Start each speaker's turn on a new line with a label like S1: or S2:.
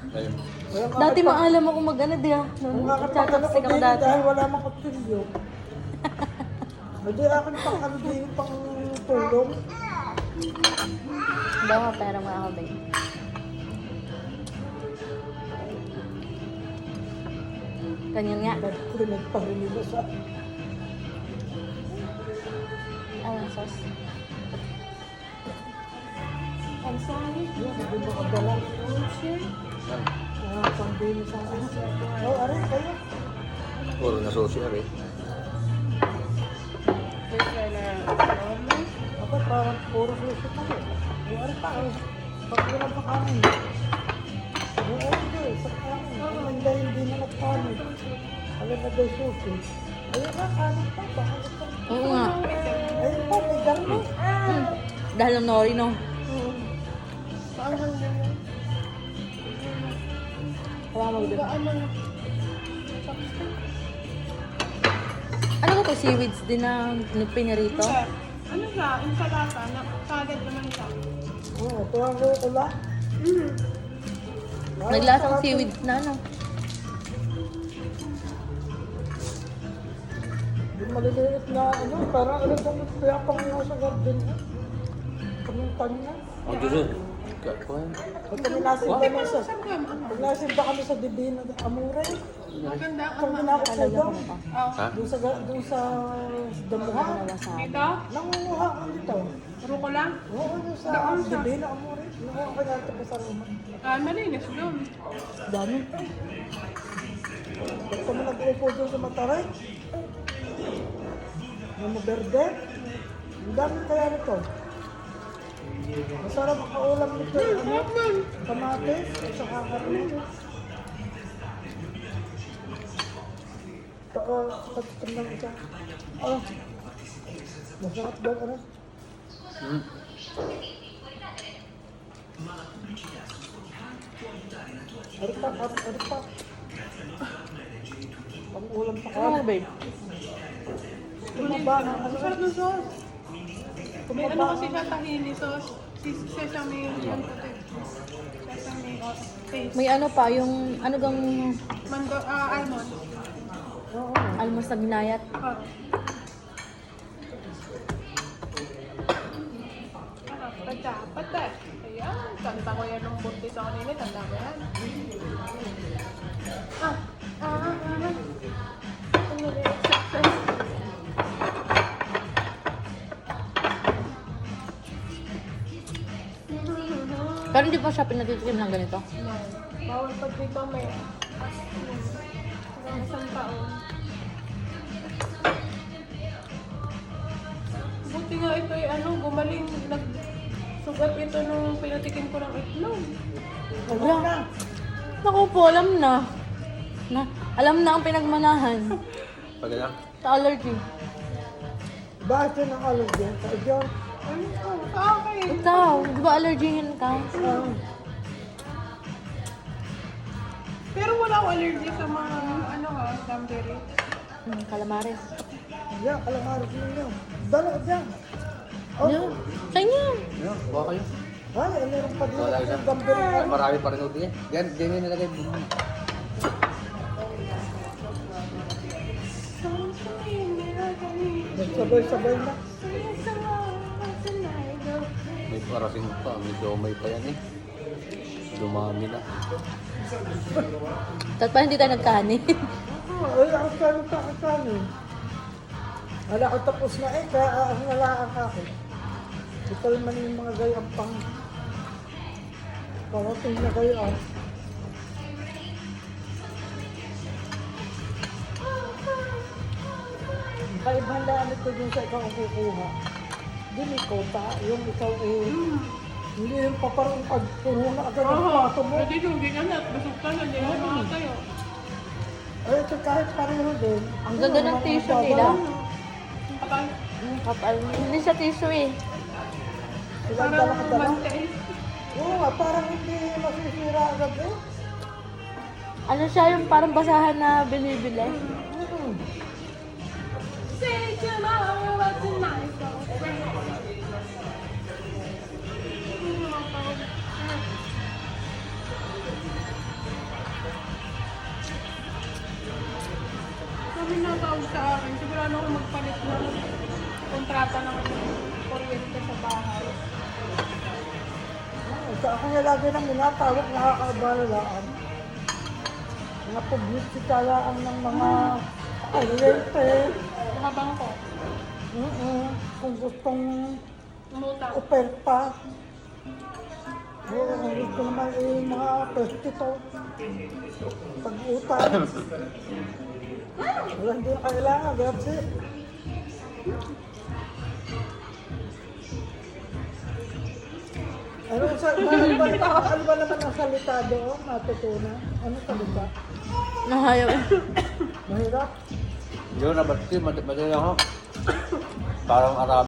S1: Ayun.
S2: Dati maalam ako mag-ano di ah. Nung chachapstick ako dati.
S3: Dahil wala mang kutsilyo. Hindi akin pang ano din, pang tulong.
S2: Hindi ako pera mga ako ba. Ganyan nga.
S3: Nagkrinig pa rin nila sa...
S2: Anong sauce? I'm sorry.
S3: Yun, hindi mo kadala.
S1: Yan.
S3: Pang din sa... Oh, aray, kayo.
S1: Puro na sushi eh.
S3: Ako parang puro sushi pa rin. Yung aray pa, pag walang pakanin. Yung aray ko, sa kanin. Hindi na nagkanin. Alam na daw sushi. Ayun na, kanin pa. Bakit ito?
S2: Oo nga.
S3: Ayun pa, may garno.
S2: Dahil ng nori no. Wala mag-dip. Ano ko to? Seaweeds din na pinirito?
S4: Ano siya? Ensalada. Salad naman siya.
S3: Oo, ito ang rukula.
S2: Naglasang seaweeds na ano.
S3: Yung maliliit na ano, parang alam ko kaya pang nasa garden na. Kamuntan na.
S1: Ang Diyos. Kuhan.
S3: Pag kami nasimba na sa... Pag nasimba kami sa Divina Amore,
S4: Maganda
S3: pag
S4: ang
S3: ginakot sa dam,
S1: Ha?
S3: doon sa damuhan,
S4: Dito?
S3: nangunguha ko dito.
S4: Rucola?
S3: Oo, doon sa
S4: Doon sa-
S3: Divina Amore. Nangunguha ko natin pa sa Roma.
S4: Malinis doon.
S2: Dami.
S3: Pag kami nag-upo doon sa Mataray, Mamo Verde, ang dami kaya nito. Masarap makaulam nito, ano, kamatis, at saka karne. Katsam lang isa. Ah, masarap daw, ano.
S1: Hmm.
S3: Aripak. Pang-ulam pa ka.
S2: Ano babe?
S3: Tumaba na, ano.
S4: Masarap ng sauce. May ano
S3: Tumaba
S4: kasi
S3: na.
S4: siya tahini sauce. Sesame, yung puti. Sesame paste.
S2: May ano pa, yung ano gang
S4: Almond.
S3: Oo.
S2: almost na ginayat.
S4: Ah. Dapat Ayan, kanta ko yan nung buntis ako nila. Tanda ko yan. Ano ba yung success?
S2: Pero hindi pa siya pinatitikim ng ganito.
S4: Bawal pag dito may hanggang isang taon. Buti nga ito ay gumaling. Nagsugat ito nung pinatikim ko ng itlog.
S3: Ano na?
S2: Naku po, alam na. Alam na ang pinagmanahan
S1: Pag lang.
S2: sa allergy.
S3: Bakit yun ang allergy? Sa iyo?
S4: Ano ito? Sa akin.
S2: Ikaw, di ba allergyhin ka?
S4: Pero wala akong allergy sa mga cranberry.
S2: Calamares.
S3: Yan, kalamaris ninyo. Dala ka dyan. Oh,
S2: Yeah. Kanya.
S1: Yan, buha kayo.
S3: ay, meron pa din
S1: Wala
S3: ako
S1: isa.
S3: ng gambero.
S1: Marami pa rin uti eh. Yan, din yung nilagay.
S3: Nagsabay-sabay na.
S1: May parating pa. May domay pa yan eh. Dumami na.
S2: Tapos pa hindi tayo nagkanin.
S3: Ay, ako sa'yo pa kasano. Wala ko tapos na eh, kaya nalaan ako. Ito naman yung mga gayang pang parating na gayaan. Kaibang daan ito dun sa ikaw ang kukuha. Din ikaw yung ikaw hindi yung paparang pagpuno na agad ang plato mo.
S4: Pwede yung hindi ka na. Busog ka na. Hindi na makatayo.
S3: Ay, ito kahit pareho din.
S2: Ang ganda ng tissue nila.
S4: Kapag
S2: Kapal. Hindi siya tissue eh.
S3: Ilang
S4: parang
S3: dala ka dala?
S4: mantais.
S3: Oo nga, parang hindi masisira agad eh.
S2: Ano siya yung parang basahan na binibili?
S4: Say tomorrow what's tonight. may natawag sa akin. Sigurado ako magpalit ng kontrata ng kuryente sa bahay.
S3: Sa akin na lagi nang minatawag, nakakabalalaan. Mga publicitalaan ng mga kuryente.
S4: Mga bangko.
S3: Kung gustong
S4: Umutang.
S3: oferta. Oo, ang gusto naman mga pestito. Pag-utang. Wala hindi na kailangan, that's it. Ano ba naman ang salita doon? Natutunan? Ano salita?
S2: Nahayaw.
S3: Mahirap?
S1: Yun, nabatid, madali ako. Parang Arab.